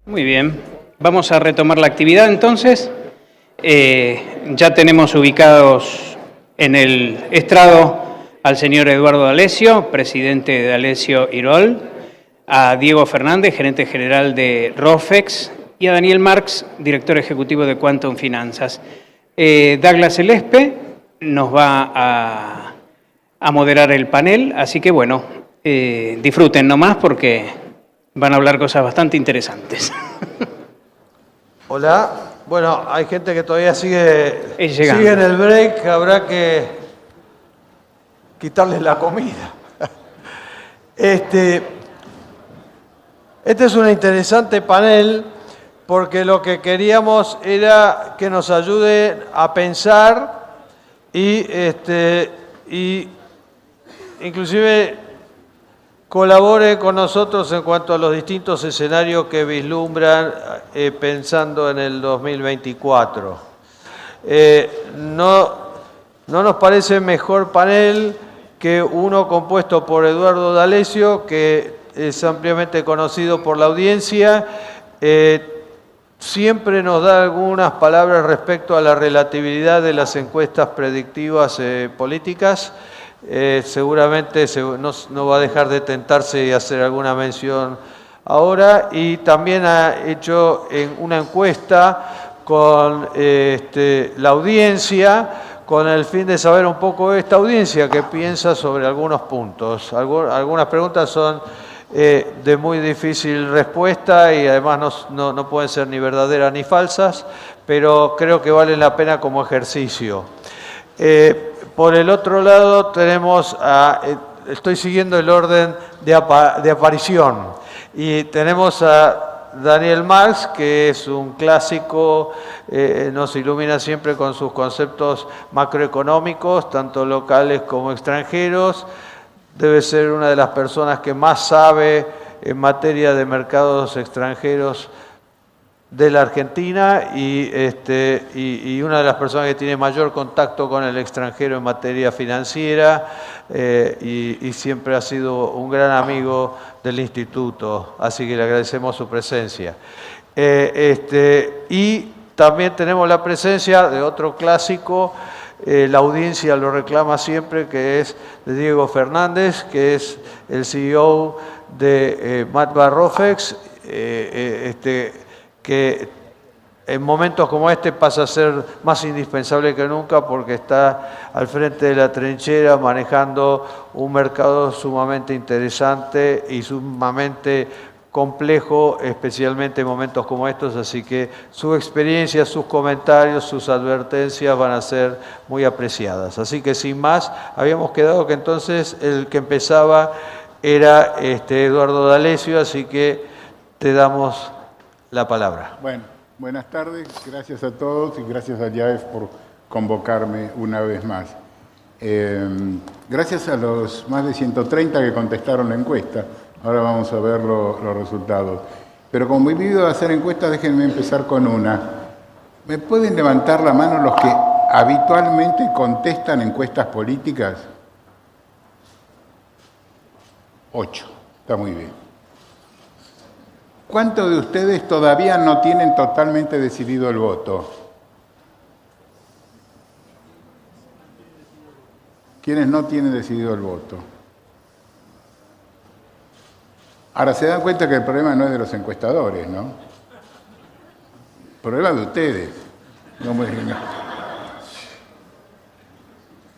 Muy bien, vamos a retomar la actividad entonces. Ya tenemos ubicados en el estrado al señor Eduardo D'Alessio, presidente de D'Alessio Irol, a Diego Fernández, gerente general de Rofex, y a Daniel Marx, director ejecutivo de Quantum Finanzas. Douglas Elespe nos va a moderar el panel, así que bueno, disfruten nomás porque van a hablar cosas bastante interesantes. Hola. Bueno, hay gente que todavía sigue en el break, habrá que quitarles la comida. Este es un interesante panel porque lo que queríamos era que nos ayude a pensar y inclusive colabore con nosotros en cuanto a los distintos escenarios que vislumbran pensando en el 2024. No nos parece mejor panel que uno compuesto por Eduardo D'Alessio, que es ampliamente conocido por la audiencia. Siempre nos da algunas palabras respecto a la relatividad de las encuestas predictivas políticas. Seguramente no va a dejar de tentarse y hacer alguna mención ahora, y también ha hecho una encuesta con la audiencia con el fin de saber un poco esta audiencia qué piensa sobre algunos puntos. Algunas preguntas son de muy difícil respuesta y además no pueden ser ni verdaderas ni falsas, pero creo que valen la pena como ejercicio. Por el otro lado tenemos estoy siguiendo el orden de aparición, y tenemos a Daniel Marx, que es un clásico, nos ilumina siempre con sus conceptos macroeconómicos, tanto locales como extranjeros. Debe ser una de las personas que más sabe en materia de mercados extranjeros de la Argentina y una de las personas que tiene mayor contacto con el extranjero en materia financiera y siempre ha sido un gran amigo del instituto, así que le agradecemos su presencia. Y también tenemos la presencia de otro clásico, la audiencia lo reclama siempre, que es de Diego Fernández, que es el CEO de Rofex, que en momentos como este pasa a ser más indispensable que nunca porque está al frente de la trinchera manejando un mercado sumamente interesante y sumamente complejo, especialmente en momentos como estos, así que su experiencia, sus comentarios, sus advertencias van a ser muy apreciadas. Así que sin más, habíamos quedado que entonces el que empezaba era Eduardo D'Alessio, así que te damos la palabra. Bueno, buenas tardes, gracias a todos y gracias a Yaef por convocarme una vez más. Gracias a los más de 130 que contestaron la encuesta, ahora vamos a ver los resultados. Pero como he vivido a hacer encuestas, déjenme empezar con una. ¿Me pueden levantar la mano los que habitualmente contestan encuestas políticas? 8, está muy bien. ¿Cuántos de ustedes todavía no tienen totalmente decidido el voto? ¿Quiénes no tienen decidido el voto? Ahora se dan cuenta que el problema no es de los encuestadores, ¿no? El problema es de ustedes.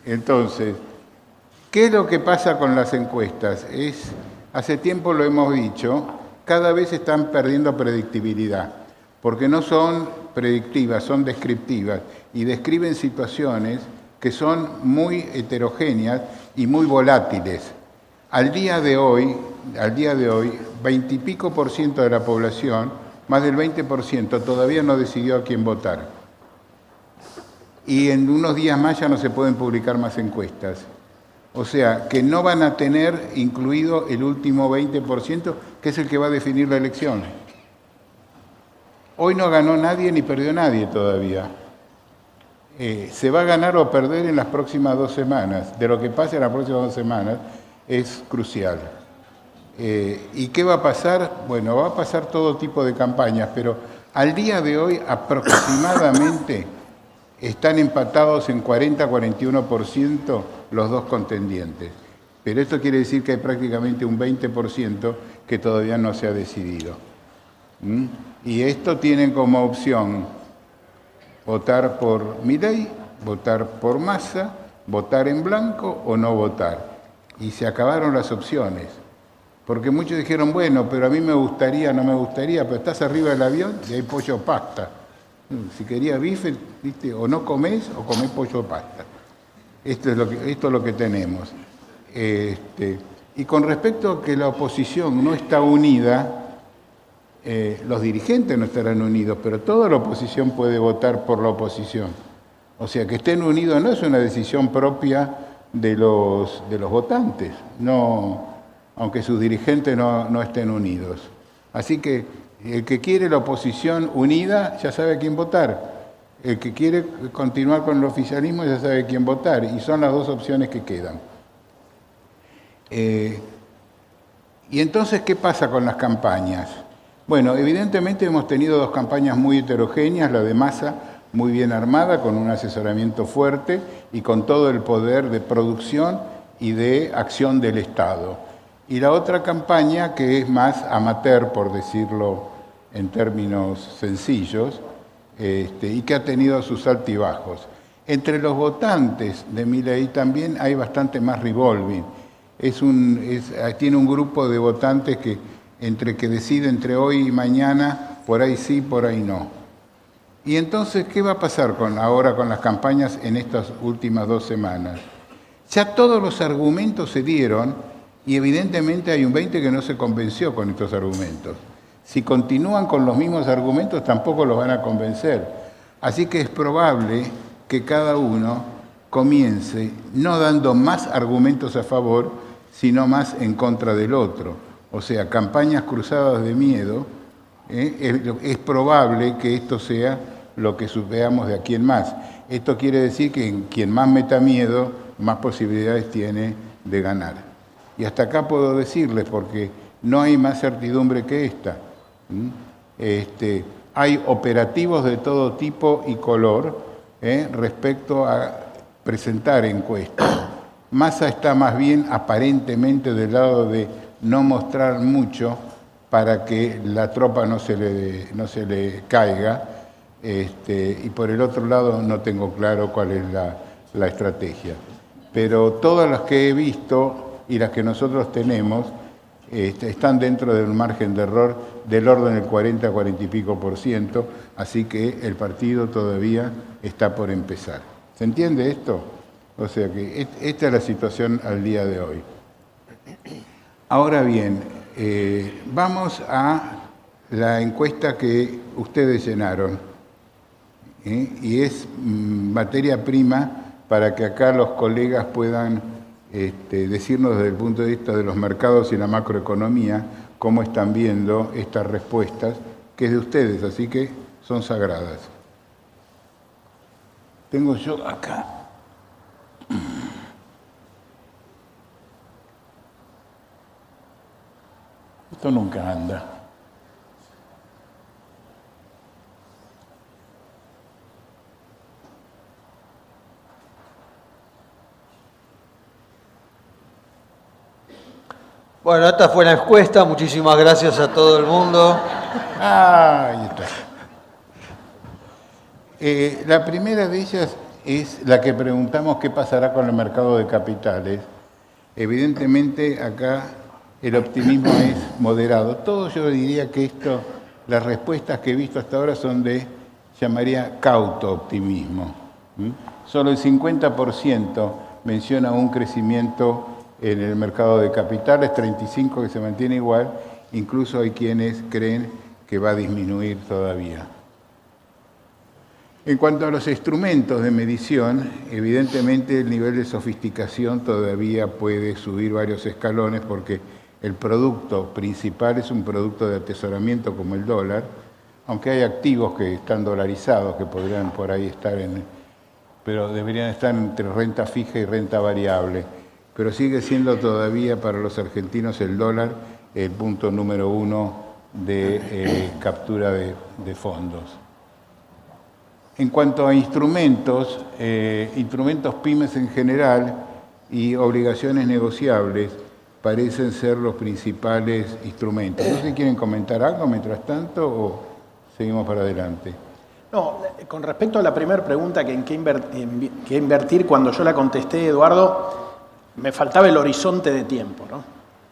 Entonces, ¿qué es lo que pasa con las encuestas? Hace tiempo lo hemos dicho, cada vez están perdiendo predictibilidad, porque no son predictivas, son descriptivas, y describen situaciones que son muy heterogéneas y muy volátiles. Al día de hoy, 20 y pico % de la población, más del 20%, todavía no decidió a quién votar. Y en unos días más ya no se pueden publicar más encuestas. O sea, que no van a tener incluido el último 20%, que es el que va a definir la elección. Hoy no ganó nadie ni perdió nadie todavía. Se va a ganar o perder en las próximas 2 semanas. De lo que pase en las próximas 2 semanas es crucial. ¿Y qué va a pasar? Bueno, va a pasar todo tipo de campañas, pero al día de hoy aproximadamente están empatados en 40-41% los dos contendientes. Pero esto quiere decir que hay prácticamente un 20% que todavía no se ha decidido. Y esto tienen como opción votar por Milei, votar por Massa, votar en blanco o no votar. Y se acabaron las opciones. Porque muchos dijeron, bueno, pero a mí me gustaría, no me gustaría, pero estás arriba del avión y hay pollo pasta. Si querías bife, ¿viste? O no comés o comés pollo pasta. Esto es lo que tenemos. Y con respecto a que la oposición no está unida, los dirigentes no estarán unidos, pero toda la oposición puede votar por la oposición. O sea, que estén unidos no es una decisión propia de los votantes, no, aunque sus dirigentes no estén unidos. Así que el que quiere la oposición unida ya sabe a quién votar. El que quiere continuar con el oficialismo ya sabe a quién votar. Y son las dos opciones que quedan. Y entonces, ¿qué pasa con las campañas? Bueno, evidentemente hemos tenido dos campañas muy heterogéneas, la de Massa muy bien armada, con un asesoramiento fuerte y con todo el poder de producción y de acción del Estado. Y la otra campaña, que es más amateur, por decirlo en términos sencillos, y que ha tenido sus altibajos. Entre los votantes de Milei también hay bastante más revolving. Tiene un grupo de votantes que decide entre hoy y mañana, por ahí sí, por ahí no. Y entonces, ¿qué va a pasar ahora con las campañas en estas últimas 2 semanas? Ya todos los argumentos se dieron y evidentemente hay un 20% que no se convenció con estos argumentos. Si continúan con los mismos argumentos, tampoco los van a convencer. Así que es probable que cada uno comience no dando más argumentos a favor, sino más en contra del otro. O sea, campañas cruzadas de miedo. Es probable que esto sea lo que veamos de aquí en más. Esto quiere decir que quien más meta miedo, más posibilidades tiene de ganar. Y hasta acá puedo decirles, porque no hay más certidumbre que esta. Hay operativos de todo tipo y color respecto a presentar encuestas. Massa está más bien aparentemente del lado de no mostrar mucho para que la tropa no se le caiga, y por el otro lado no tengo claro cuál es la estrategia. Pero todas las que he visto y las que nosotros tenemos están dentro del margen de error del orden del 40 y pico %, así que el partido todavía está por empezar. ¿Se entiende esto? O sea que esta es la situación al día de hoy. Ahora bien, vamos a la encuesta que ustedes llenaron, y es materia prima para que acá los colegas puedan decirnos desde el punto de vista de los mercados y la macroeconomía cómo están viendo estas respuestas, que es de ustedes, así que son sagradas. Tengo yo acá. Esto nunca anda. Bueno, esta fue la encuesta. Muchísimas gracias a todo el mundo. Ahí está. La primera de ellas es la que preguntamos qué pasará con el mercado de capitales. Evidentemente acá el optimismo es moderado. Todo yo diría que las respuestas que he visto hasta ahora son llamaría cauto optimismo. Solo el 50% menciona un crecimiento en el mercado de capitales, 35% que se mantiene igual, incluso hay quienes creen que va a disminuir todavía. En cuanto a los instrumentos de medición, evidentemente el nivel de sofisticación todavía puede subir varios escalones porque el producto principal es un producto de atesoramiento como el dólar, aunque hay activos que están dolarizados que podrían por ahí estar pero deberían estar entre renta fija y renta variable. Pero sigue siendo todavía para los argentinos el dólar el punto número 1 de captura de fondos. En cuanto a instrumentos, instrumentos pymes en general y obligaciones negociables parecen ser los principales instrumentos. No sé si quieren comentar algo mientras tanto o seguimos para adelante. No, con respecto a la primera pregunta, que en qué invertir, cuando yo la contesté, Eduardo, me faltaba el horizonte de tiempo, ¿no?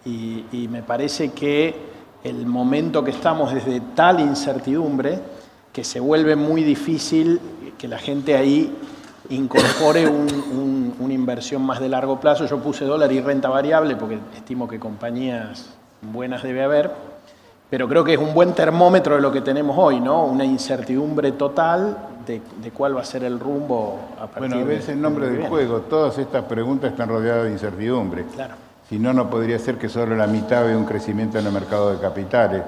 Y me parece que el momento que estamos es de tal incertidumbre que se vuelve muy difícil que la gente ahí incorpore una inversión más de largo plazo. Yo puse dólar y renta variable porque estimo que compañías buenas debe haber, pero creo que es un buen termómetro de lo que tenemos hoy, ¿no? Una incertidumbre total de cuál va a ser el rumbo a partir de... Bueno, ves el nombre del juego. Todas estas preguntas están rodeadas de incertidumbre. Claro. Si no, no podría ser que solo la mitad vea un crecimiento en el mercado de capitales.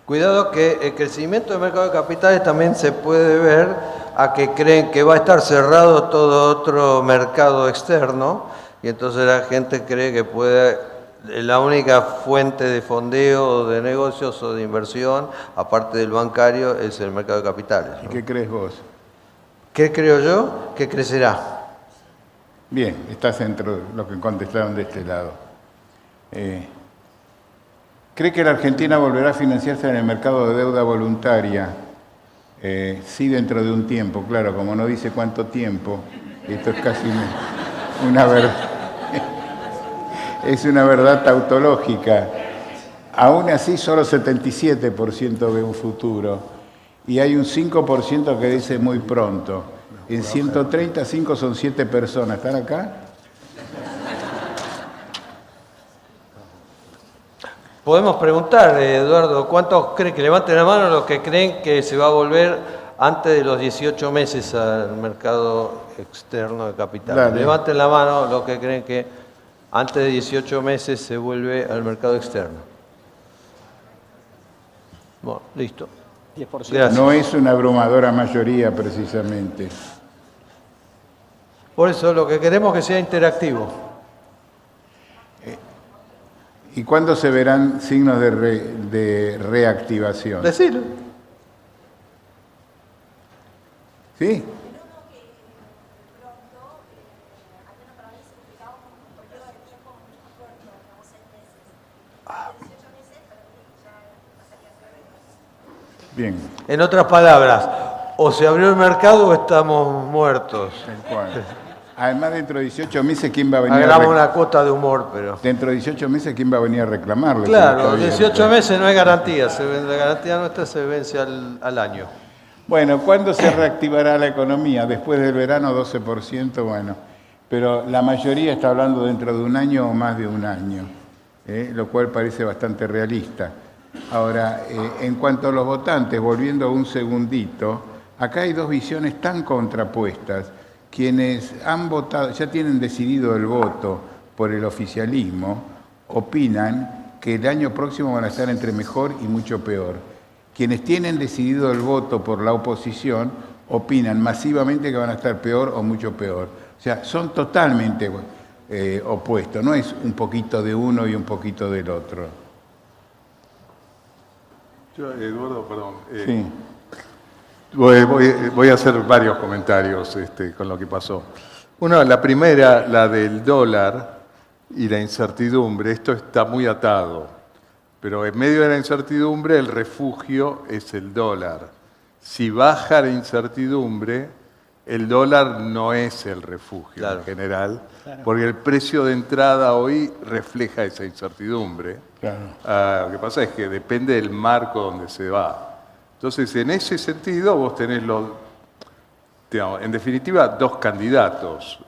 Cuidado que el crecimiento del mercado de capitales también se puede ver a que creen que va a estar cerrado todo otro mercado externo y entonces la gente cree que la única fuente de fondeo o de negocios o de inversión, aparte del bancario, es el mercado de capitales, ¿no? ¿Y qué crees vos? ¿Qué creo yo? Que crecerá. Bien, estás dentro de lo que contestaron de este lado. ¿Cree que la Argentina volverá a financiarse en el mercado de deuda voluntaria? Sí, dentro de un tiempo, claro, como no dice cuánto tiempo, esto es casi una verdad. Es una verdad tautológica. Aún así, solo 77% ve un futuro. Y hay un 5% que dice muy pronto. En 135 son 7 personas. ¿Están acá? Podemos preguntar, Eduardo, ¿cuántos creen que levanten la mano los que creen que se va a volver antes de los 18 meses al mercado externo de capital? Dale. Levanten la mano los que creen que antes de 18 meses se vuelve al mercado externo. Bueno, listo. 10%. Gracias. No es una abrumadora mayoría, precisamente. Por eso lo que queremos es que sea interactivo. ¿Y cuándo se verán signos de reactivación? Decilo. ¿Sí? Bien. En otras palabras, o se abrió el mercado o estamos muertos. Tal cual. Además, dentro de 18 meses, ¿quién va a venir Hagamos una cuota de humor, pero... Dentro de 18 meses, ¿quién va a venir a reclamarle? Claro, 18 meses no hay garantía. La garantía nuestra se vence al año. Bueno, ¿cuándo se reactivará la economía? Después del verano, 12%, bueno. Pero la mayoría está hablando dentro de un año o más de un año, lo cual parece bastante realista. Ahora, en cuanto a los votantes, volviendo un segundito, acá hay dos visiones tan contrapuestas. Quienes han votado, ya tienen decidido el voto por el oficialismo, opinan que el año próximo van a estar entre mejor y mucho peor. Quienes tienen decidido el voto por la oposición, opinan masivamente que van a estar peor o mucho peor. O sea, son totalmente opuestos, no es un poquito de uno y un poquito del otro. Yo, Eduardo, perdón. Sí. Voy a hacer varios comentarios con lo que pasó. Una, la primera, la del dólar y la incertidumbre. Esto está muy atado, pero en medio de la incertidumbre el refugio es el dólar. Si baja la incertidumbre, el dólar no es el refugio, claro, en general, claro, porque el precio de entrada hoy refleja esa incertidumbre. Claro. Lo que pasa es que depende del marco donde se va. Entonces, en ese sentido, vos tenés en definitiva, dos candidatos.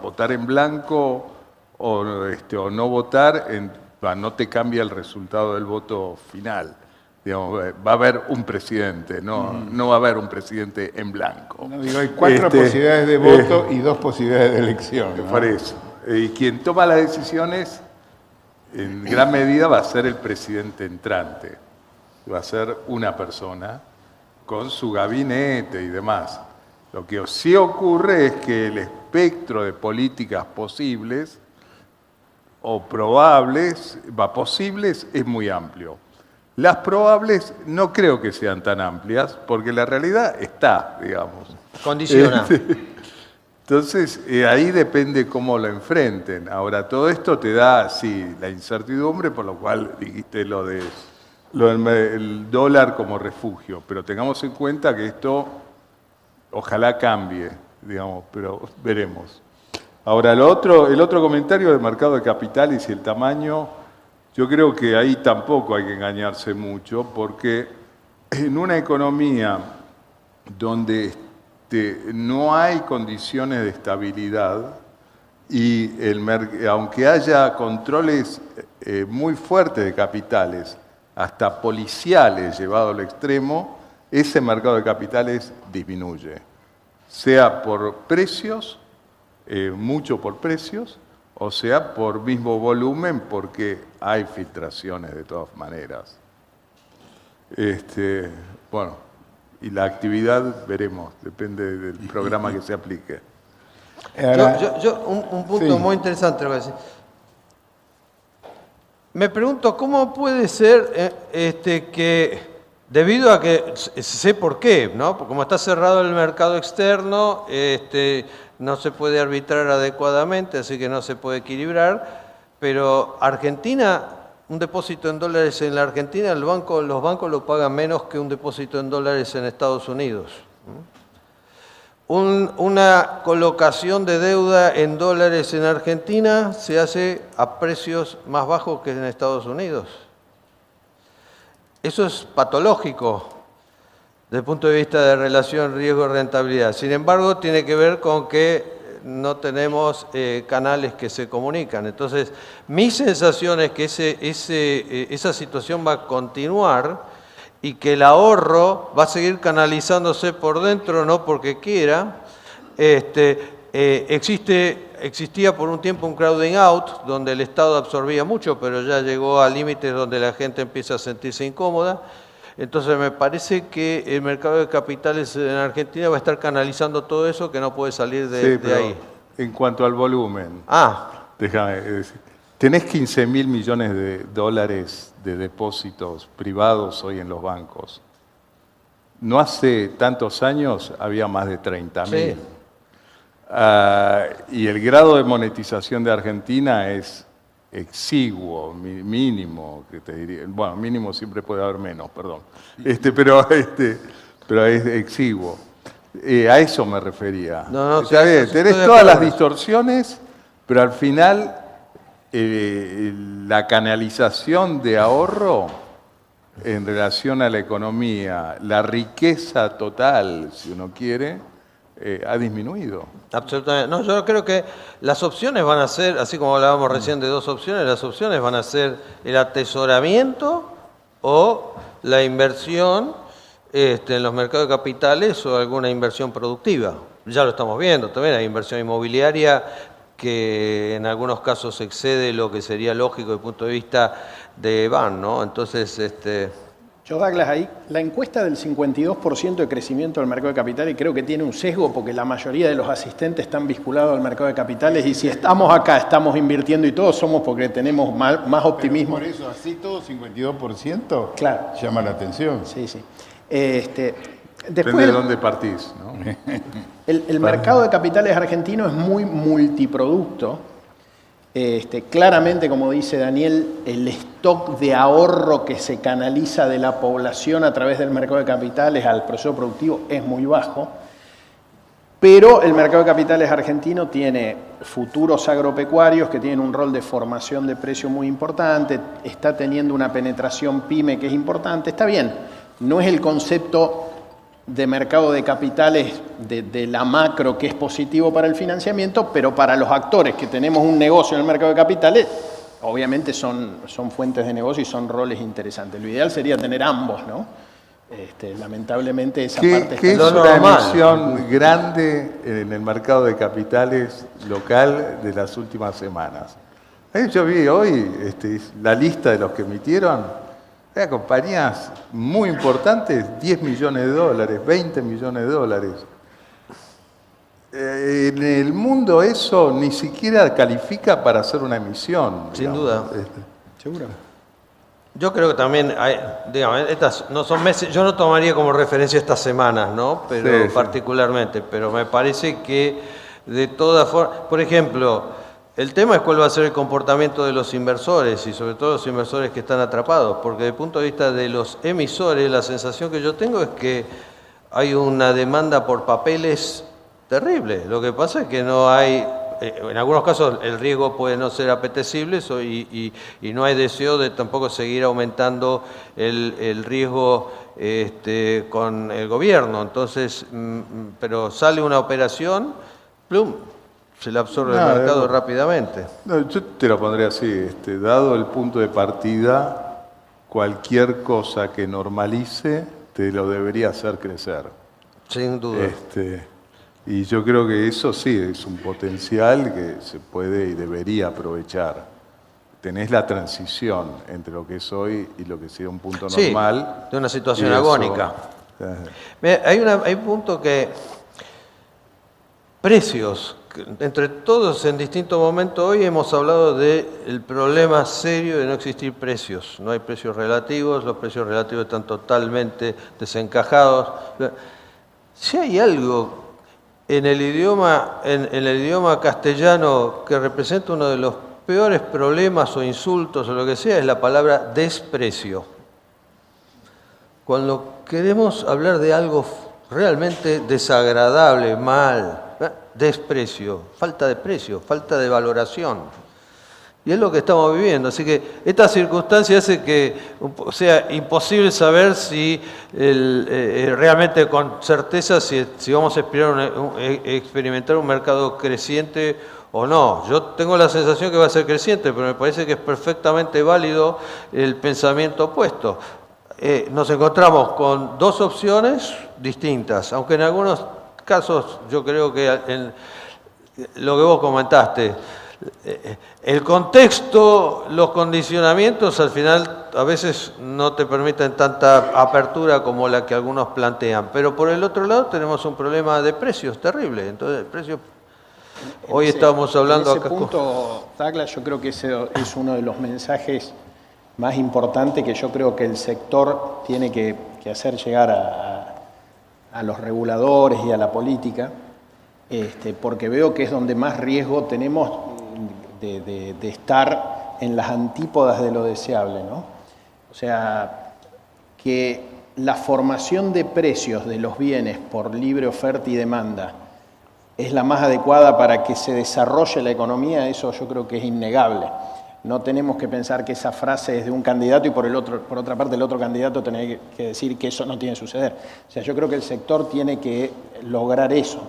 Votar en blanco o no votar no te cambia el resultado del voto final. Digamos, va a haber un presidente, no va a haber un presidente en blanco. No, digo, hay 4 posibilidades de voto y 2 posibilidades de elección, ¿no? Por eso. Y quien toma las decisiones, en gran medida, va a ser el presidente entrante. Va a ser una persona con su gabinete y demás. Lo que sí ocurre es que el espectro de políticas posibles o probables, posibles, es muy amplio. Las probables no creo que sean tan amplias, porque la realidad está, digamos. Condiciona. Entonces, ahí depende cómo lo enfrenten. Ahora, todo esto te da, sí, la incertidumbre, por lo cual dijiste lo del dólar como refugio. Pero tengamos en cuenta que esto ojalá cambie, digamos, pero veremos. Ahora, el otro comentario del mercado de capitales y el tamaño, yo creo que ahí tampoco hay que engañarse mucho, porque en una economía donde no hay condiciones de estabilidad y aunque haya controles muy fuertes de capitales, hasta policiales llevado al extremo, ese mercado de capitales disminuye, sea por precios, mucho por precios, o sea por mismo volumen, porque hay filtraciones de todas maneras. Bueno, y la actividad veremos, depende del programa que se aplique. Un punto muy interesante lo que decís. Me pregunto, ¿cómo puede ser que, debido a que, sé por qué, ¿no? Porque como está cerrado el mercado externo, no se puede arbitrar adecuadamente, así que no se puede equilibrar, pero Argentina, un depósito en dólares en la Argentina, los bancos lo pagan menos que un depósito en dólares en Estados Unidos. Una colocación de deuda en dólares en Argentina se hace a precios más bajos que en Estados Unidos. Eso es patológico desde el punto de vista de relación riesgo-rentabilidad. Sin embargo, tiene que ver con que no tenemos canales que se comunican. Entonces, mi sensación es que esa situación va a continuar y que el ahorro va a seguir canalizándose por dentro, no porque quiera. Existía por un tiempo un crowding out, donde el Estado absorbía mucho, pero ya llegó a límites donde la gente empieza a sentirse incómoda. Entonces me parece que el mercado de capitales en Argentina va a estar canalizando todo eso que no puede salir de ahí. En cuanto al volumen, déjame decir, tenés 15.000 millones de dólares de depósitos privados hoy en los bancos. No hace tantos años había más de 30.000. Sí. Y el grado de monetización de Argentina es exiguo, mínimo, que te diría. Bueno, mínimo siempre puede haber menos, perdón. Pero es exiguo. A eso me refería. Está bien, tenés todas las distorsiones, pero al final la canalización de ahorro en relación a la economía, la riqueza total, si uno quiere, ha disminuido. Absolutamente. No, yo creo que las opciones van a ser, así como hablábamos recién de dos opciones, las opciones van a ser el atesoramiento o la inversión en los mercados de capitales o alguna inversión productiva. Ya lo estamos viendo también, hay inversión inmobiliaria que en algunos casos excede lo que sería lógico desde el punto de vista de BAN, ¿no? Entonces, Yo, Douglas, ahí la encuesta del 52% de crecimiento del mercado de capitales creo que tiene un sesgo porque la mayoría de los asistentes están vinculados al mercado de capitales y si estamos acá, estamos invirtiendo y todos somos porque tenemos más optimismo. Pero por eso, así todo 52%, claro, llama la atención. Sí. Depende de dónde partís, ¿no? El mercado de capitales argentino es muy multiproducto. Claramente, como dice Daniel, el stock de ahorro que se canaliza de la población a través del mercado de capitales al proceso productivo es muy bajo, pero el mercado de capitales argentino tiene futuros agropecuarios que tienen un rol de formación de precio muy importante, está teniendo una penetración pyme que es importante, está bien, no es el concepto de mercado de capitales de la macro que es positivo para el financiamiento, pero para los actores que tenemos un negocio en el mercado de capitales, obviamente son fuentes de negocio y son roles interesantes. Lo ideal sería tener ambos, ¿no? Lamentablemente esa parte ¿Qué es una emisión grande en el mercado de capitales local de las últimas semanas? Yo vi hoy la lista de los que emitieron. Hay compañías muy importantes, 10 millones de dólares, 20 millones de dólares. En el mundo eso ni siquiera califica para hacer una emisión. Sin digamos. duda. ¿Seguro? Yo creo que también, digamos, estas no son meses, yo no tomaría como referencia estas semanas, ¿no? Pero Sí, sí. particularmente, pero me parece que de todas formas, por ejemplo, el tema es cuál va a ser el comportamiento de los inversores y sobre todo los inversores que están atrapados, porque desde el punto de vista de los emisores, la sensación que yo tengo es que hay una demanda por papeles terrible. Lo que pasa es que no hay, en algunos casos el riesgo puede no ser apetecible y no hay deseo de tampoco seguir aumentando el riesgo con el gobierno. Entonces, pero sale una operación, plum, se la absorbe el mercado rápidamente. No, yo te lo pondría así, dado el punto de partida, cualquier cosa que normalice te lo debería hacer crecer. Sin duda. Y yo creo que eso sí es un potencial que se puede y debería aprovechar. Tenés la transición entre lo que es hoy y lo que sería un punto Sí, normal. de una situación y eso- agónica. Hay un punto que... Precios. Entre todos, en distintos momentos, hoy hemos hablado del problema serio de no existir precios. No hay precios relativos, los precios relativos están totalmente desencajados. Si hay algo en el idioma castellano que representa uno de los peores problemas o insultos o lo que sea, es la palabra desprecio. Cuando queremos hablar de algo realmente desagradable, mal, desprecio, falta de precio, falta de valoración. Y es lo que estamos viviendo. Así que esta circunstancia hace que sea imposible saber si realmente con certeza si vamos a experimentar un mercado creciente o no. Yo tengo la sensación que va a ser creciente, pero me parece que es perfectamente válido el pensamiento opuesto. Nos encontramos con dos opciones distintas, aunque en algunos casos yo creo que lo que vos comentaste, el contexto, los condicionamientos al final a veces no te permiten tanta apertura como la que algunos plantean, pero por el otro lado tenemos un problema de precios terrible. Entonces, el precio, hoy estamos hablando en ese acá. punto, Douglas, yo creo que ese es uno de los mensajes más importantes que yo creo que el sector tiene que hacer llegar a los reguladores y a la política, porque veo que es donde más riesgo tenemos de estar en las antípodas de lo deseable, ¿no? O sea, que la formación de precios de los bienes por libre oferta y demanda es la más adecuada para que se desarrolle la economía, eso yo creo que es innegable. No tenemos que pensar que esa frase es de un candidato y por otra parte el otro candidato tiene que decir que eso no tiene que suceder. O sea, yo creo que el sector tiene que lograr eso.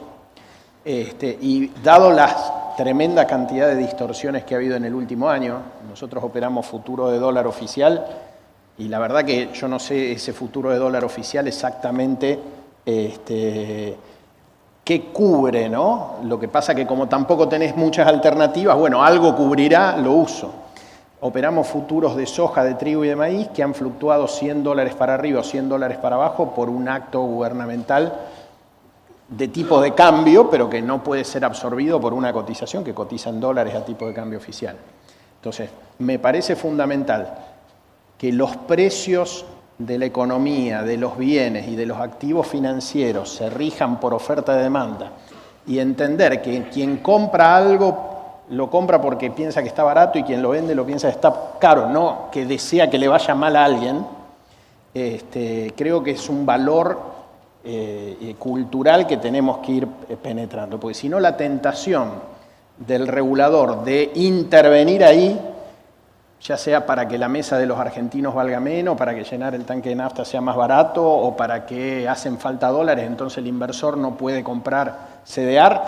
Y dado la tremenda cantidad de distorsiones que ha habido en el último año, nosotros operamos futuro de dólar oficial y la verdad que yo no sé ese futuro de dólar oficial exactamente qué cubre, ¿no? Lo que pasa que como tampoco tenés muchas alternativas, bueno, algo cubrirá, lo uso. Operamos futuros de soja, de trigo y de maíz que han fluctuado $100 para arriba o $100 para abajo por un acto gubernamental de tipo de cambio, pero que no puede ser absorbido por una cotización que cotiza en dólares a tipo de cambio oficial. Entonces, me parece fundamental que los precios de la economía, de los bienes y de los activos financieros se rijan por oferta y demanda y entender que quien compra algo lo compra porque piensa que está barato y quien lo vende lo piensa que está caro, no que desea que le vaya mal a alguien. Creo que es un valor cultural que tenemos que ir penetrando, porque si no la tentación del regulador de intervenir ahí, ya sea para que la mesa de los argentinos valga menos, para que llenar el tanque de nafta sea más barato o para que hacen falta dólares, entonces el inversor no puede comprar CDR,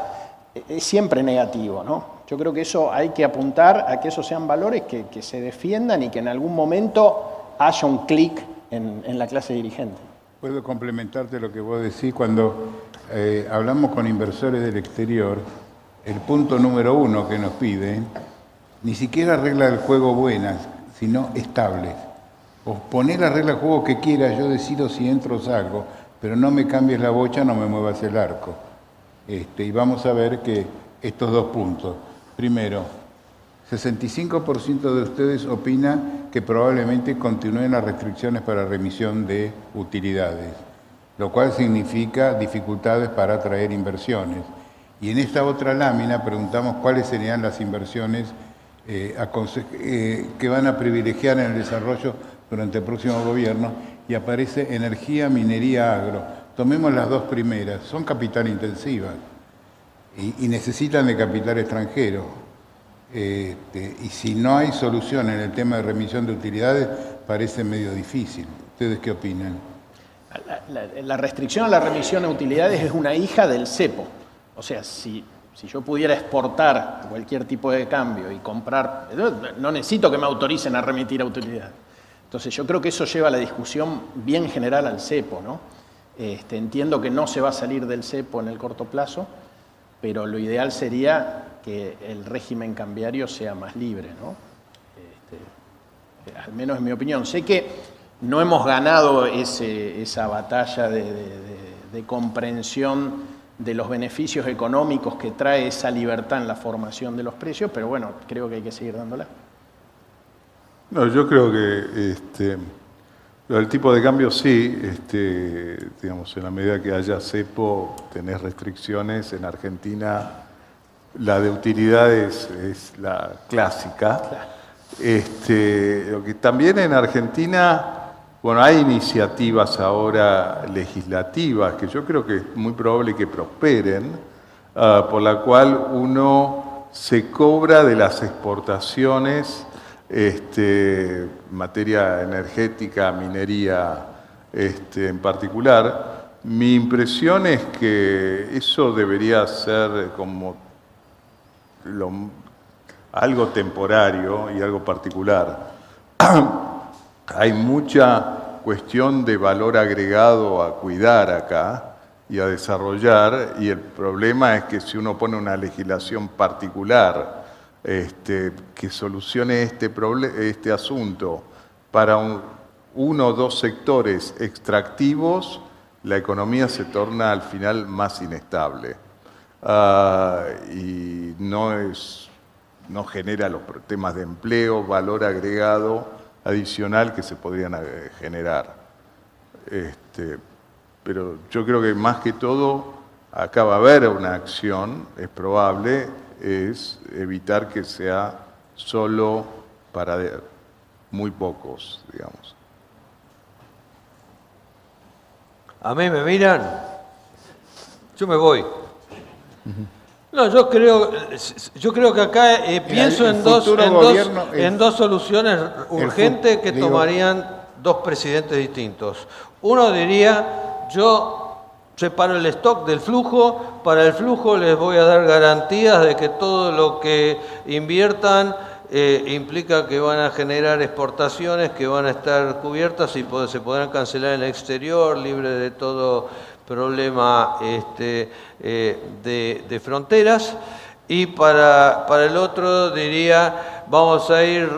es siempre negativo, ¿no? Yo creo que eso hay que apuntar a que esos sean valores que se defiendan y que en algún momento haya un clic en la clase dirigente. Puedo complementarte lo que vos decís. Cuando hablamos con inversores del exterior, el punto número 1 que nos piden, ni siquiera reglas del juego buenas, sino estables. O poner la regla del juego que quieras, yo decido si entro o salgo, pero no me cambies la bocha, no me muevas el arco. Y vamos a ver que estos dos puntos. Primero, 65% de ustedes opina que probablemente continúen las restricciones para remisión de utilidades, lo cual significa dificultades para atraer inversiones. Y en esta otra lámina preguntamos cuáles serían las inversiones que van a privilegiar en el desarrollo durante el próximo gobierno, y aparece energía, minería, agro. Tomemos las dos primeras, son capital intensivas y necesitan de capital extranjero. Y si no hay solución en el tema de remisión de utilidades, parece medio difícil. ¿Ustedes qué opinan? La restricción a la remisión de utilidades es una hija del cepo. O sea, si yo pudiera exportar cualquier tipo de cambio y comprar, no necesito que me autoricen a remitir a utilidades. Entonces yo creo que eso lleva la discusión bien general al cepo, ¿no? Entiendo que no se va a salir del cepo en el corto plazo, pero lo ideal sería que el régimen cambiario sea más libre, ¿no? Al menos en mi opinión. Sé que no hemos ganado esa batalla de comprensión de los beneficios económicos que trae esa libertad en la formación de los precios, pero bueno, creo que hay que seguir dándola. No, yo creo que el tipo de cambio sí, digamos, en la medida que haya cepo, tenés restricciones. En Argentina la de utilidades es la clásica. Lo que también en Argentina, bueno, hay iniciativas ahora legislativas que yo creo que es muy probable que prosperen, por la cual uno se cobra de las exportaciones, materia energética, minería en particular. Mi impresión es que eso debería ser como algo temporario y algo particular. Hay mucha cuestión de valor agregado a cuidar acá y a desarrollar, y el problema es que si uno pone una legislación particular que solucione este asunto para uno o dos sectores extractivos, la economía se torna al final más inestable y no genera los temas de empleo, valor agregado adicional que se podrían generar. Pero yo creo que más que todo acá va a haber una acción, es probable, es evitar que sea solo para muy pocos, digamos. ¿A mí me miran? Yo me voy. No, yo creo que acá pienso en dos soluciones urgentes que tomarían dos presidentes distintos. Uno diría, yo separo el stock del flujo, para el flujo les voy a dar garantías de que todo lo que inviertan implica que van a generar exportaciones que van a estar cubiertas y se podrán cancelar en el exterior, libre de todo problema de fronteras. Y para el otro diría, vamos a ir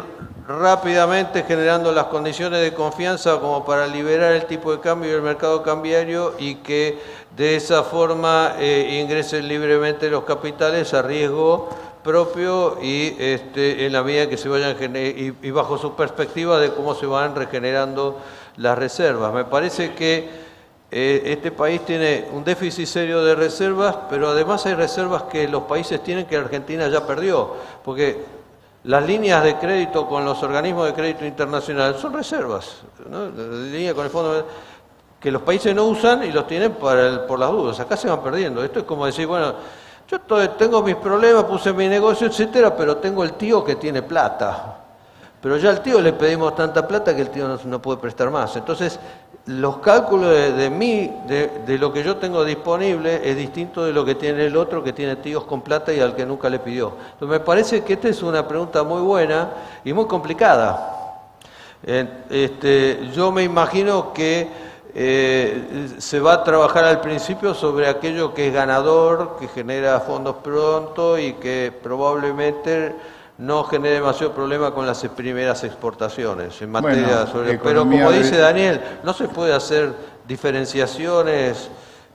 rápidamente generando las condiciones de confianza como para liberar el tipo de cambio y el mercado cambiario, y que de esa forma ingresen libremente los capitales a riesgo propio y en la medida que se vayan y bajo su perspectiva de cómo se van regenerando las reservas. Me parece que este país tiene un déficit serio de reservas, pero además hay reservas que los países tienen que Argentina ya perdió, porque las líneas de crédito con los organismos de crédito internacional son reservas, ¿no? La línea con el fondo que los países no usan y los tienen por las dudas. Acá se van perdiendo. Esto es como decir, bueno, yo tengo mis problemas, puse mi negocio, etcétera, pero tengo el tío que tiene plata. Pero ya al tío le pedimos tanta plata que el tío no puede prestar más. Entonces, los cálculos de lo que yo tengo disponible es distinto de lo que tiene el otro, que tiene tíos con plata y al que nunca le pidió. Entonces, me parece que esta es una pregunta muy buena y muy complicada. Yo me imagino que se va a trabajar al principio sobre aquello que es ganador, que genera fondos pronto y que probablemente no genere demasiado problema con las primeras exportaciones en materia pero como dice Daniel, no se puede hacer diferenciaciones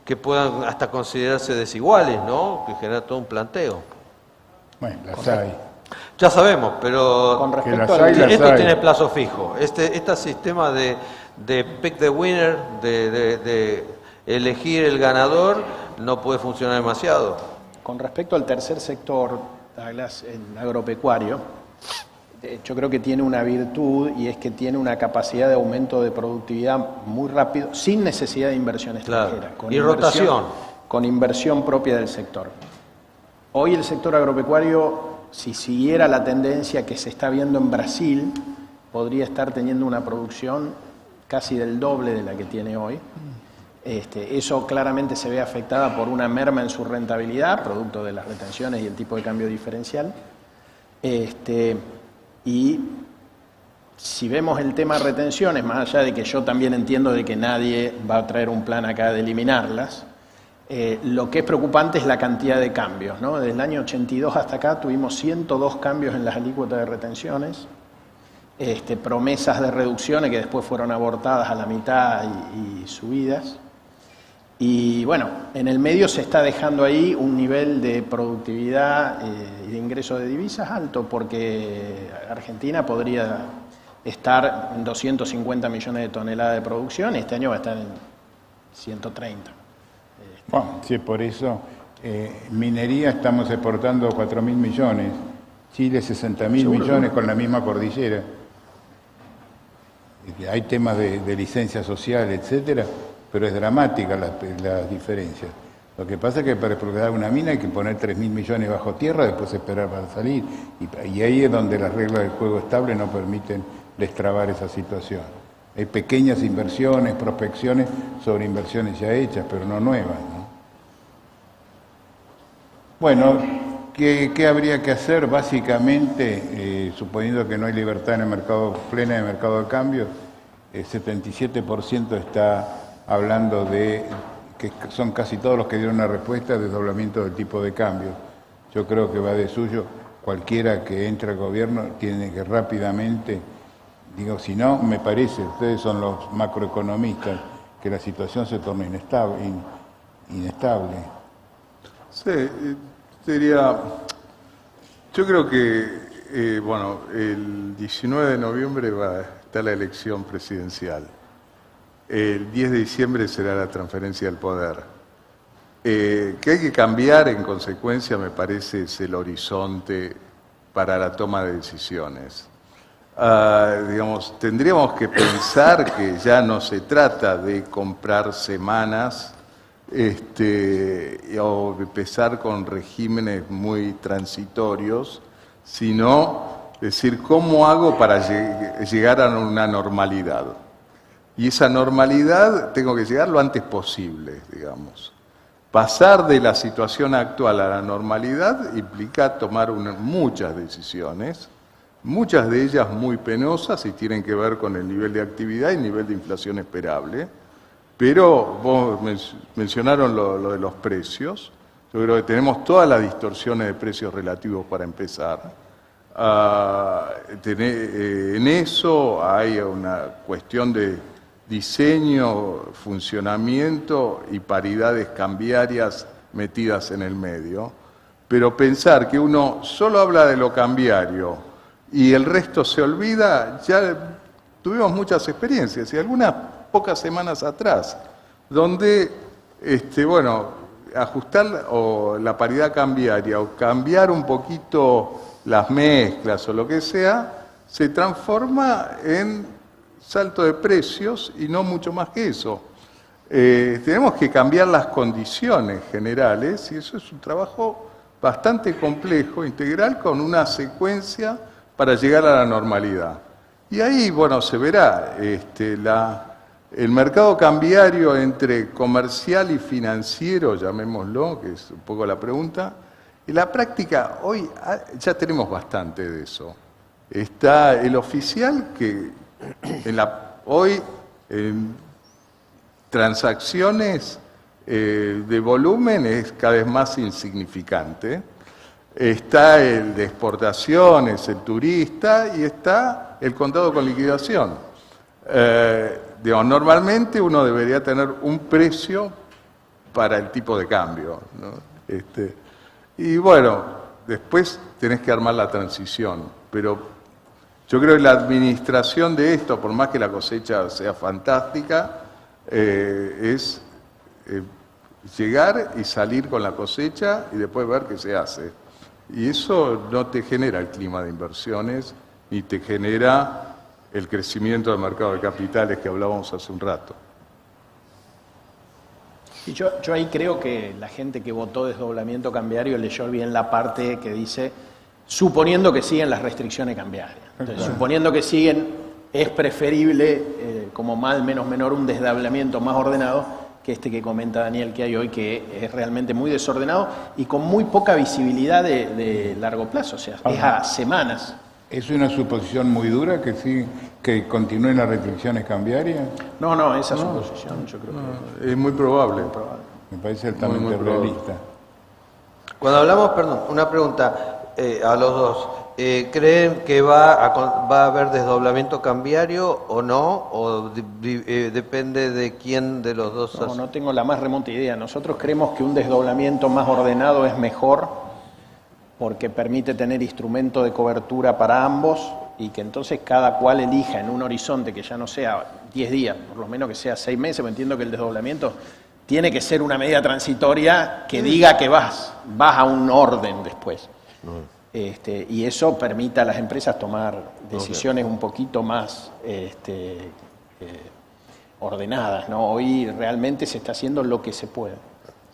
que puedan hasta considerarse desiguales, ¿no? Que genera todo un planteo. Bueno, las hay. Ya sabemos, pero Con Que respecto las hay, las esto hay. tiene plazo fijo. Este sistema de pick the winner, de elegir el ganador, no puede funcionar demasiado. Con respecto al tercer sector, Douglas, el agropecuario, yo creo que tiene una virtud y es que tiene una capacidad de aumento de productividad muy rápido, sin necesidad de inversión extranjera. Claro. Y rotación. Con inversión propia del sector. Hoy el sector agropecuario, si siguiera la tendencia que se está viendo en Brasil, podría estar teniendo una producción casi del doble de la que tiene hoy. Eso claramente se ve afectada por una merma en su rentabilidad, producto de las retenciones y el tipo de cambio diferencial. Y si vemos el tema retenciones, más allá de que yo también entiendo de que nadie va a traer un plan acá de eliminarlas, lo que es preocupante es la cantidad de cambios, ¿no? Desde el año 82 hasta acá tuvimos 102 cambios en las alícuotas de retenciones, promesas de reducciones que después fueron abortadas a la mitad y subidas. Y bueno, en el medio se está dejando ahí un nivel de productividad y de ingreso de divisas alto, porque Argentina podría estar en 250 millones de toneladas de producción y este año va a estar en 130. Bueno, sí, por eso, minería estamos exportando 4.000 millones, Chile 60.000 millones con la misma cordillera. Hay temas de licencia social, etcétera, pero es dramática la diferencia. Lo que pasa es que para explotar una mina hay que poner 3.000 millones bajo tierra, después esperar para salir. Y ahí es donde las reglas del juego estable no permiten destrabar esa situación. Hay pequeñas inversiones, prospecciones sobre inversiones ya hechas, pero no nuevas, ¿no? Bueno, ¿qué habría que hacer? Básicamente, suponiendo que no hay libertad en el mercado, plena en el mercado de cambio, el 77% está hablando de que son casi todos los que dieron una respuesta de desdoblamiento del tipo de cambio. Yo creo que va de suyo, cualquiera que entre al gobierno tiene que rápidamente, digo, si no, me parece, ustedes son los macroeconomistas, que la situación se torne inestable. Sí, yo creo que, bueno, el 19 de noviembre va a estar la elección presidencial. El 10 de diciembre será la transferencia del poder. Que hay que cambiar, en consecuencia, me parece, es el horizonte para la toma de decisiones. Digamos, tendríamos que pensar que ya no se trata de comprar semanas o empezar con regímenes muy transitorios, sino decir, ¿cómo hago para llegar a una normalidad? Y esa normalidad tengo que llegar lo antes posible, digamos. Pasar de la situación actual a la normalidad implica tomar muchas decisiones, muchas de ellas muy penosas y tienen que ver con el nivel de actividad y el nivel de inflación esperable. Pero vos mencionaron lo de los precios. Yo creo que tenemos todas las distorsiones de precios relativos para empezar. En eso hay una cuestión de diseño, funcionamiento y paridades cambiarias metidas en el medio. Pero pensar que uno solo habla de lo cambiario y el resto se olvida, ya tuvimos muchas experiencias y algunas pocas semanas atrás, donde, ajustar la paridad cambiaria o cambiar un poquito las mezclas o lo que sea, se transforma en salto de precios y no mucho más que eso. Tenemos que cambiar las condiciones generales y eso es un trabajo bastante complejo, integral, con una secuencia para llegar a la normalidad. Y ahí, bueno, se verá el mercado cambiario entre comercial y financiero, llamémoslo, que es un poco la pregunta. En la práctica, hoy ya tenemos bastante de eso. Está el oficial que hoy en transacciones de volumen es cada vez más insignificante. Está el de exportaciones, el turista, y está el contado con liquidación. Normalmente uno debería tener un precio para el tipo de cambio, ¿no? Y bueno, después tenés que armar la transición, pero yo creo que la administración de esto, por más que la cosecha sea fantástica, es llegar y salir con la cosecha y después ver qué se hace. Y eso no te genera el clima de inversiones ni te genera el crecimiento del mercado de capitales que hablábamos hace un rato. Y yo ahí creo que la gente que votó desdoblamiento cambiario leyó bien la parte que dice, suponiendo que siguen las restricciones cambiarias. Entonces, suponiendo que siguen, es preferible, como mal menos menor, un desdoblamiento más ordenado que este que comenta Daniel que hay hoy, que es realmente muy desordenado y con muy poca visibilidad de largo plazo, o sea, es a semanas. ¿Es una suposición muy dura que sí, que continúen las restricciones cambiarias? No, esa suposición yo creo que es muy probable. Me parece altamente muy probable. realista. Cuando hablamos, perdón, una pregunta a los dos. ¿Creen que va a haber desdoblamiento cambiario o no? ¿O depende de quién de los dos? No tengo la más remota idea. Nosotros creemos que un desdoblamiento más ordenado es mejor porque permite tener instrumento de cobertura para ambos y que entonces cada cual elija en un horizonte que ya no sea 10 días, por lo menos que sea 6 meses, me entiendo que el desdoblamiento tiene que ser una medida transitoria que diga que vas a un orden después. Y eso permite a las empresas tomar decisiones un poquito más ordenadas, ¿no? Hoy realmente se está haciendo lo que se puede.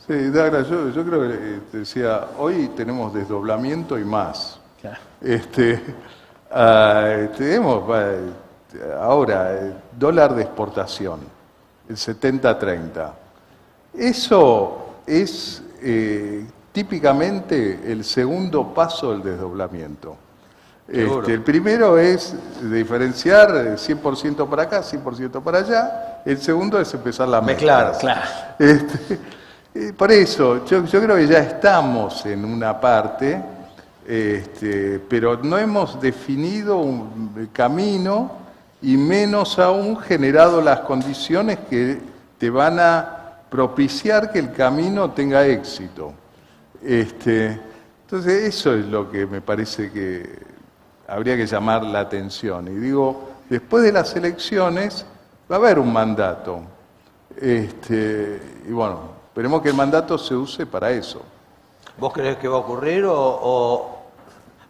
Sí, Dagra, yo creo que te decía, hoy tenemos desdoblamiento y más. Claro. Tenemos ahora dólar de exportación, el 70-30. Eso es típicamente el segundo paso del desdoblamiento. El primero es diferenciar 100% para acá, 100% para allá. El segundo es empezar la mezclar. Claro. Por eso, yo creo que ya estamos en una parte, pero no hemos definido un camino y menos aún generado las condiciones que te van a propiciar que el camino tenga éxito. Entonces, eso es lo que me parece que habría que llamar la atención. Y digo, después de las elecciones va a haber un mandato. Y bueno, esperemos que el mandato se use para eso. ¿Vos crees que va a ocurrir o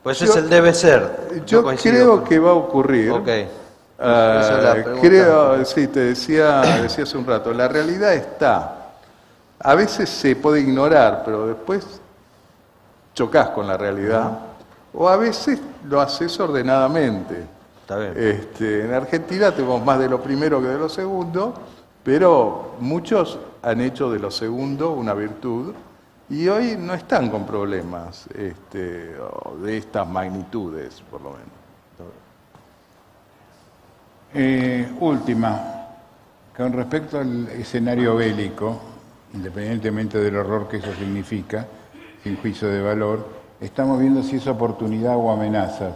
pues es el debe ser? Yo creo que va a ocurrir. Ok. Esa es la pregunta. Creo, sí, te decía hace un rato, la realidad está. A veces se puede ignorar, pero después chocas con la realidad. O a veces lo haces ordenadamente. Está bien. En Argentina tenemos más de lo primero que de lo segundo, pero muchos han hecho de lo segundo una virtud y hoy no están con problemas de estas magnitudes, por lo menos. Última, con respecto al escenario bélico, independientemente del horror que eso significa, sin juicio de valor, estamos viendo si es oportunidad o amenazas.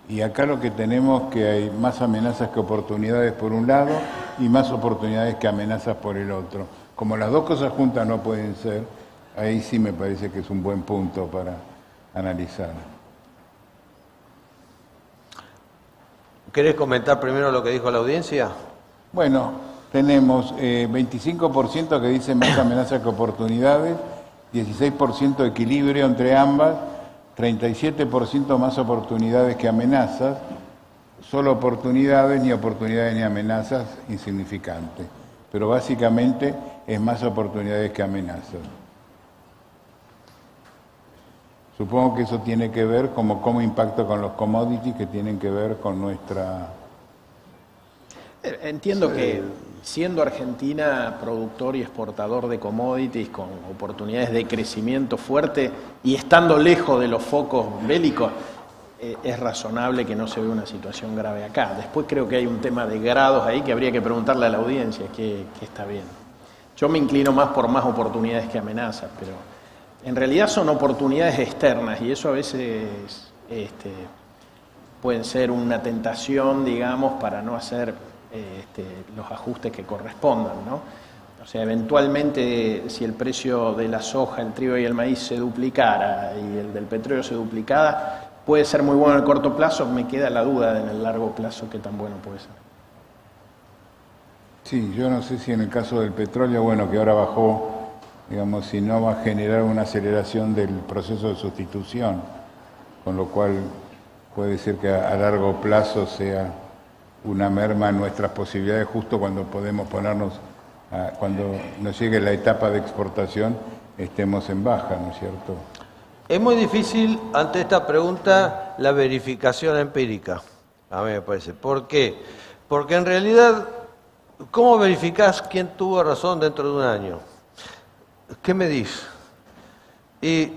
Y acá lo que tenemos es que hay más amenazas que oportunidades por un lado y más oportunidades que amenazas por el otro. Como las dos cosas juntas no pueden ser, ahí sí me parece que es un buen punto para analizar. ¿Querés comentar primero lo que dijo la audiencia? Bueno, tenemos 25% que dicen más amenazas que oportunidades, 16% equilibrio entre ambas, 37% más oportunidades que amenazas, solo oportunidades, ni oportunidades ni amenazas, insignificantes. Pero básicamente es más oportunidades que amenazas. Supongo que eso tiene que ver cómo impacta con los commodities que tienen que ver con nuestra... Entiendo que siendo Argentina productor y exportador de commodities con oportunidades de crecimiento fuerte y estando lejos de los focos bélicos, es razonable que no se vea una situación grave acá. Después creo que hay un tema de grados ahí que habría que preguntarle a la audiencia qué está bien. Yo me inclino más por más oportunidades que amenazas, pero en realidad son oportunidades externas y eso a veces pueden ser una tentación, digamos, para no hacer los ajustes que correspondan, ¿no? O sea, eventualmente, si el precio de la soja, el trigo y el maíz se duplicara y el del petróleo se duplicara, puede ser muy bueno en el corto plazo, me queda la duda en el largo plazo qué tan bueno puede ser. Sí, yo no sé si en el caso del petróleo, bueno, que ahora bajó, digamos, si no va a generar una aceleración del proceso de sustitución, con lo cual puede ser que a largo plazo sea una merma en nuestras posibilidades justo cuando podemos ponernos, cuando nos llegue la etapa de exportación, estemos en baja, ¿no es cierto? Es muy difícil ante esta pregunta la verificación empírica, a mí me parece. ¿Por qué? Porque en realidad, ¿cómo verificás quién tuvo razón dentro de un año? ¿Qué medís? Y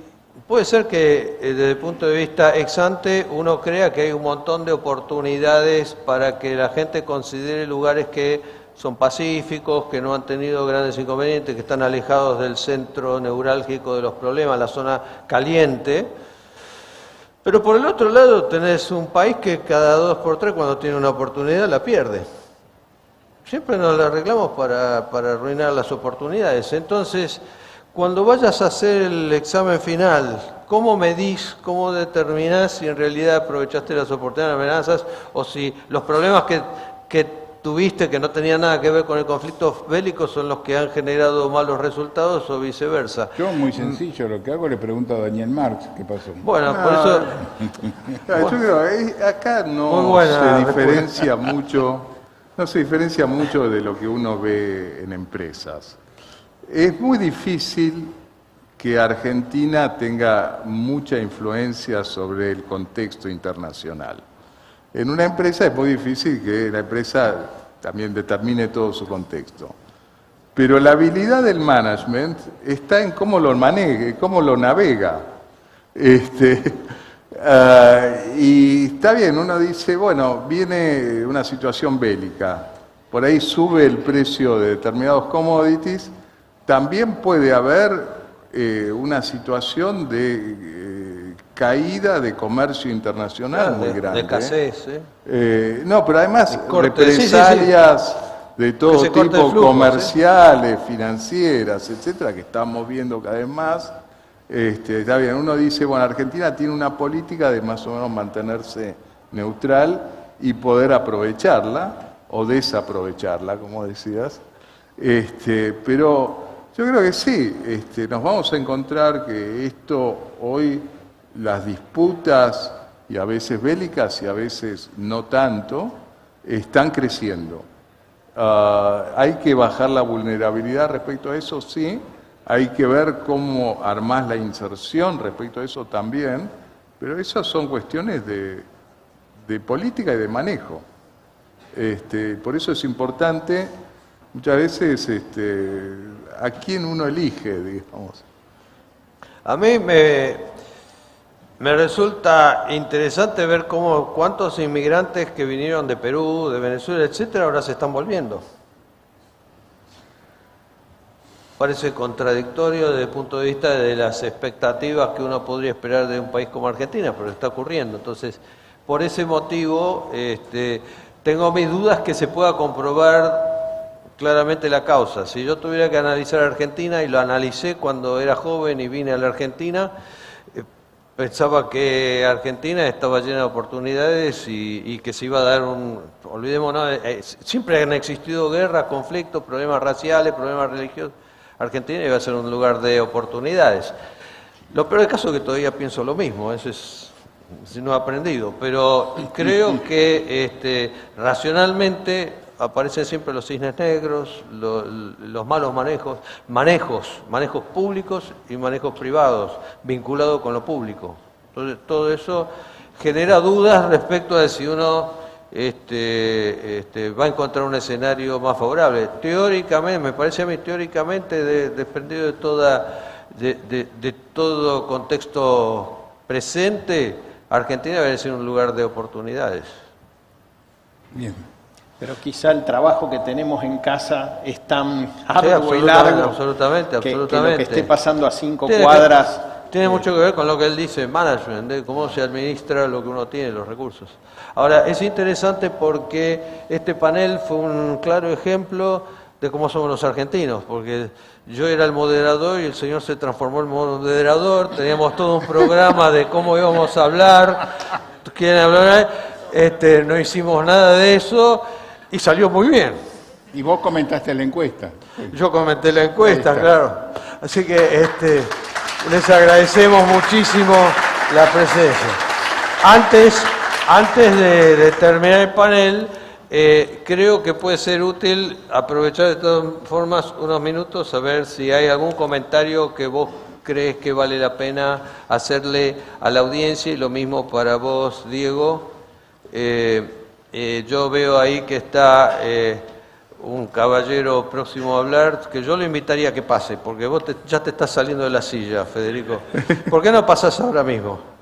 puede ser que desde el punto de vista ex ante uno crea que hay un montón de oportunidades para que la gente considere lugares que son pacíficos, que no han tenido grandes inconvenientes, que están alejados del centro neurálgico de los problemas, la zona caliente. Pero por el otro lado tenés un país que cada 2 por 3 cuando tiene una oportunidad la pierde. Siempre nos la arreglamos para arruinar las oportunidades. Entonces, cuando vayas a hacer el examen final, ¿cómo medís, cómo determinás si en realidad aprovechaste las oportunidades, amenazas, o si los problemas que tuviste que no tenían nada que ver con el conflicto bélico son los que han generado malos resultados o viceversa? Yo muy sencillo, lo que hago le pregunto a Daniel Marx qué pasó. Bueno, por eso... Yo creo, acá no se diferencia mucho, no se diferencia mucho de lo que uno ve en empresas. Es muy difícil que Argentina tenga mucha influencia sobre el contexto internacional. En una empresa es muy difícil que la empresa también determine todo su contexto. Pero la habilidad del management está en cómo lo maneje, cómo lo navega. Y está bien, uno dice, bueno, viene una situación bélica, por ahí sube el precio de determinados commodities, también puede haber una situación de caída de comercio internacional muy grande. De escasez, no, pero además represalias de todo tipo, flujo, comerciales, financieras, etcétera, que estamos viendo cada vez más. Está bien, uno dice, bueno, Argentina tiene una política de más o menos mantenerse neutral y poder aprovecharla o desaprovecharla, como decías. Pero yo creo que sí, nos vamos a encontrar que esto hoy, las disputas, y a veces bélicas y a veces no tanto, están creciendo. Hay que bajar la vulnerabilidad respecto a eso, sí. Hay que ver cómo armás la inserción respecto a eso también, pero esas son cuestiones de política y de manejo. Por eso es importante, muchas veces, a quién uno elige, digamos. A mí me resulta interesante ver cuántos inmigrantes que vinieron de Perú, de Venezuela, etcétera, ahora se están volviendo. Parece contradictorio desde el punto de vista de las expectativas que uno podría esperar de un país como Argentina, pero está ocurriendo. Entonces, por ese motivo, tengo mis dudas que se pueda comprobar claramente la causa. Si yo tuviera que analizar a Argentina, y lo analicé cuando era joven y vine a la Argentina, pensaba que Argentina estaba llena de oportunidades y que se iba a dar olvidémonos, siempre han existido guerras, conflictos, problemas raciales, problemas religiosos. Argentina iba a ser un lugar de oportunidades. Lo peor del caso es que todavía pienso lo mismo, eso es, si no he aprendido, pero creo que racionalmente aparecen siempre los cisnes negros, los malos manejos públicos y manejos privados, vinculados con lo público. Entonces, todo eso genera dudas respecto a si uno va a encontrar un escenario más favorable. Teóricamente, me parece a mí teóricamente, desprendido de todo contexto presente, Argentina debe ser un lugar de oportunidades. Bien. Pero quizá el trabajo que tenemos en casa es tan arduo y largo absolutamente. Que lo que esté pasando a 5 Tiene cuadras... Tiene mucho que ver con lo que él dice, management, de cómo se administra lo que uno tiene, los recursos. Ahora, es interesante porque este panel fue un claro ejemplo de cómo somos los argentinos, porque yo era el moderador y el señor se transformó en moderador, teníamos todo un programa de cómo íbamos a hablar, quieren hablar, no hicimos nada de eso y salió muy bien. Y vos comentaste la encuesta. Yo comenté la encuesta, claro. Así que les agradecemos muchísimo la presencia. Antes de terminar el panel, creo que puede ser útil aprovechar de todas formas unos minutos a ver si hay algún comentario que vos crees que vale la pena hacerle a la audiencia, y lo mismo para vos, Diego. Yo veo ahí que está un caballero próximo a hablar, que yo le invitaría a que pase, porque vos ya te estás saliendo de la silla, Federico. ¿Por qué no pasás ahora mismo?